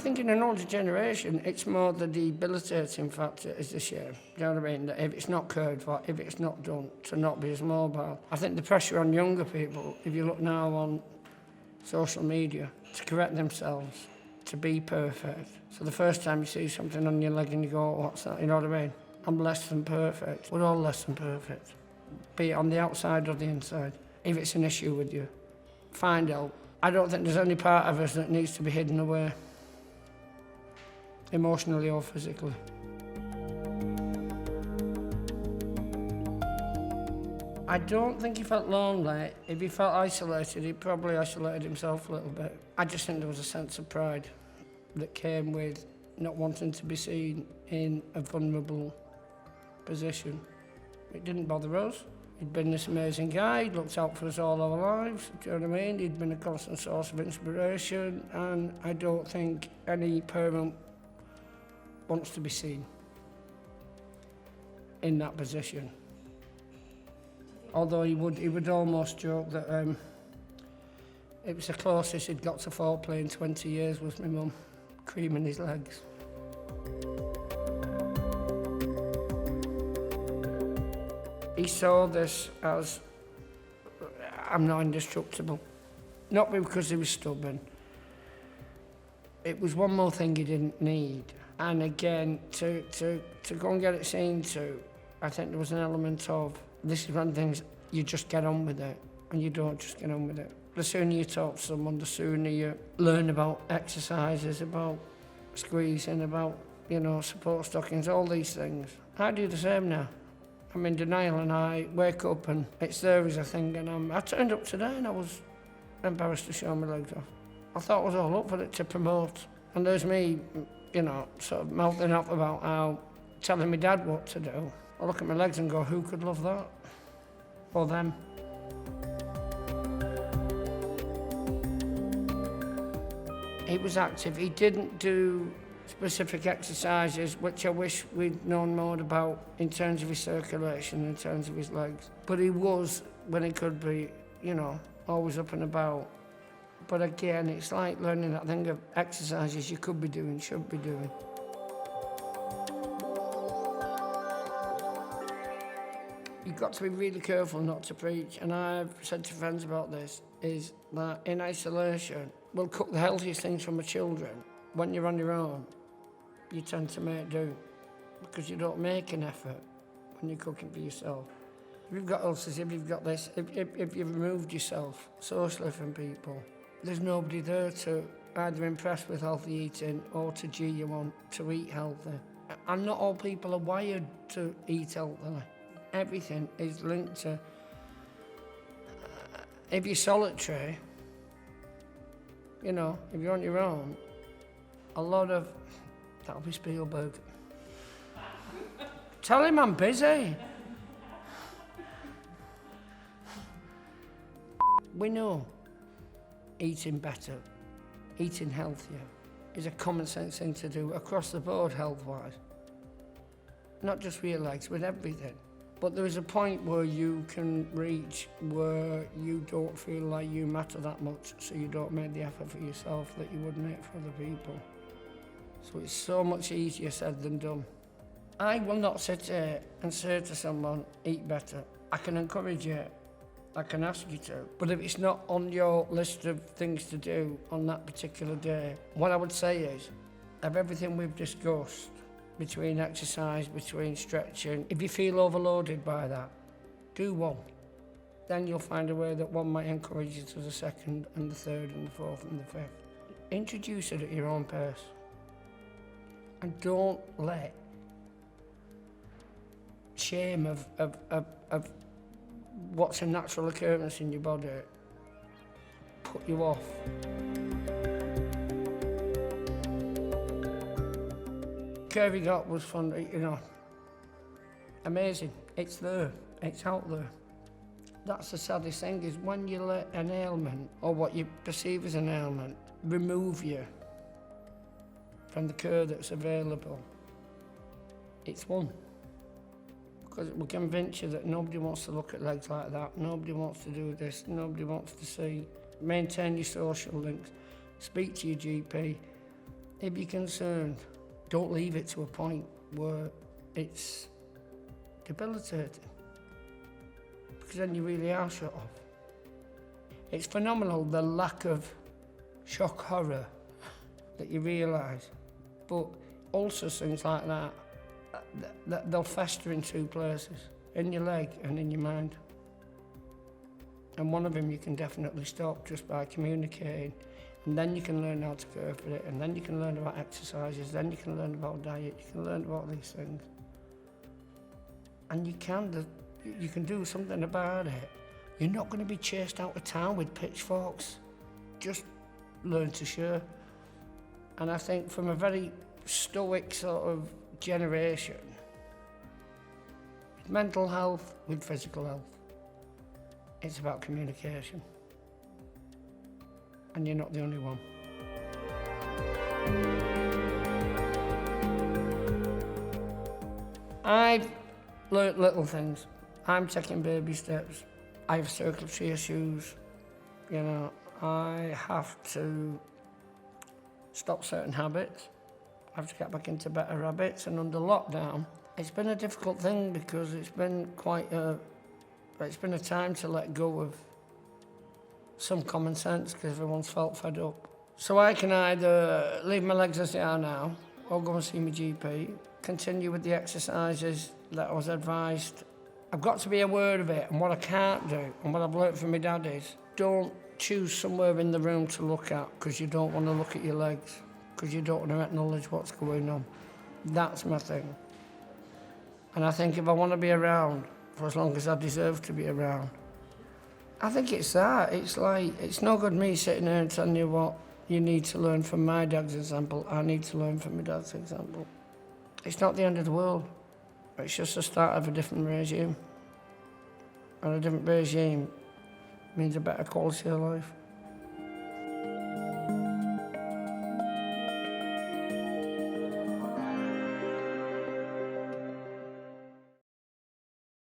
think in an older generation, it's more the debilitating factor is the shame. Do you know what I mean? That if it's not cared for, if it's not done, to not be as mobile. I think the pressure on younger people, if you look now on social media, to correct themselves, to be perfect. So the first time you see something on your leg and you go, what's that? You know what I mean? I'm less than perfect. We're all less than perfect. Be it on the outside or the inside. If it's an issue with you, find help. I don't think there's any part of us that needs to be hidden away, emotionally or physically. I don't think he felt lonely. If he felt isolated, he probably isolated himself a little bit. I just think there was a sense of pride that came with not wanting to be seen in a vulnerable position. It didn't bother us. He'd been this amazing guy, he'd looked out for us all our lives, do you know what I mean? He'd been a constant source of inspiration, and I don't think any parent wants to be seen in that position. Although he would almost joke that it was the closest he'd got to foreplay in 20 years was my mum creaming his legs. He saw this as, I'm not indestructible. Not because he was stubborn. It was one more thing he didn't need. And again, to go and get it seen to, I think there was an element of, this is one of the things, you just get on with it, and you don't just get on with it. The sooner you talk to someone, the sooner you learn about exercises, about squeezing, about, support stockings, all these things. I do the same now. I'm in denial and I wake up and it's there as a thing, and I turned up today and I was embarrassed to show my legs off. I thought I was all up for it to promote. And there's me, sort of mouthing off about how, telling my dad what to do. I look at my legs and go, who could love that? Or them? He was active. He didn't do specific exercises, which I wish we'd known more about in terms of his circulation, in terms of his legs. But he was, when he could be, always up and about. But again, it's like learning that thing of exercises you could be doing, should be doing. You've got to be really careful not to preach, and I've said to friends about this, is that in isolation, we'll cook the healthiest things for my children. When you're on your own, you tend to make do, because you don't make an effort when you're cooking for yourself. If you've got ulcers, if you've got this, if you've removed yourself socially from people, there's nobody there to either impress with healthy eating or to gee you on to eat healthy. And not all people are wired to eat healthily. Everything is linked to, if you're solitary, if you're on your own, a lot of, that'll be Spielberg. Tell him I'm busy. We know eating better, eating healthier is a common sense thing to do across the board health-wise. Not just for your legs, with everything. But there is a point where you can reach where you don't feel like you matter that much, so you don't make the effort for yourself that you would make for other people. So it's so much easier said than done. I will not sit here and say to someone, eat better. I can encourage you, I can ask you to, but if it's not on your list of things to do on that particular day, what I would say is, of everything we've discussed, between exercise, between stretching, if you feel overloaded by that, do one. Then you'll find a way that one might encourage you to the second and the third and the fourth and the fifth. Introduce it at your own pace. And don't let shame of what's a natural occurrence in your body put you off. Curving up was fun, amazing. It's there, it's out there. That's the saddest thing, is when you let an ailment, or what you perceive as an ailment, remove you from the care that's available, it's won. Because it will convince you that nobody wants to look at legs like that, nobody wants to do this, nobody wants to see. Maintain your social links, speak to your GP, If you're concerned, don't leave it to a point where it's debilitating, because then you really are shut off. It's phenomenal, the lack of shock horror that you realise. But ulcers, things like that, they'll fester in two places, in your leg and in your mind. And one of them you can definitely stop just by communicating. And then you can learn how to care for it, and then you can learn about exercises, then you can learn about diet, you can learn about these things. And you can do something about it. You're not going to be chased out of town with pitchforks. Just learn to share. And I think from a very stoic sort of generation, with mental health, with physical health, it's about communication. And you're not the only one. I've learnt little things. I'm taking baby steps. I have circulatory issues. You know, I have to stop certain habits. I have to get back into better habits. And under lockdown, it's been a difficult thing because it's been it's been a time to let go of some common sense because everyone's felt fed up. So I can either leave my legs as they are now or go and see my GP, continue with the exercises that I was advised. I've got to be aware of it, and what I can't do, and what I've learnt from my dad is, don't choose somewhere in the room to look at because you don't want to look at your legs, because you don't want to acknowledge what's going on. That's my thing. And I think if I want to be around for as long as I deserve to be around, I think it's that. It's like, it's no good me sitting here and telling you what you need to learn from my dad's example. I need to learn from my dad's example. It's not the end of the world. It's just the start of a different regime. And a different regime means a better quality of life.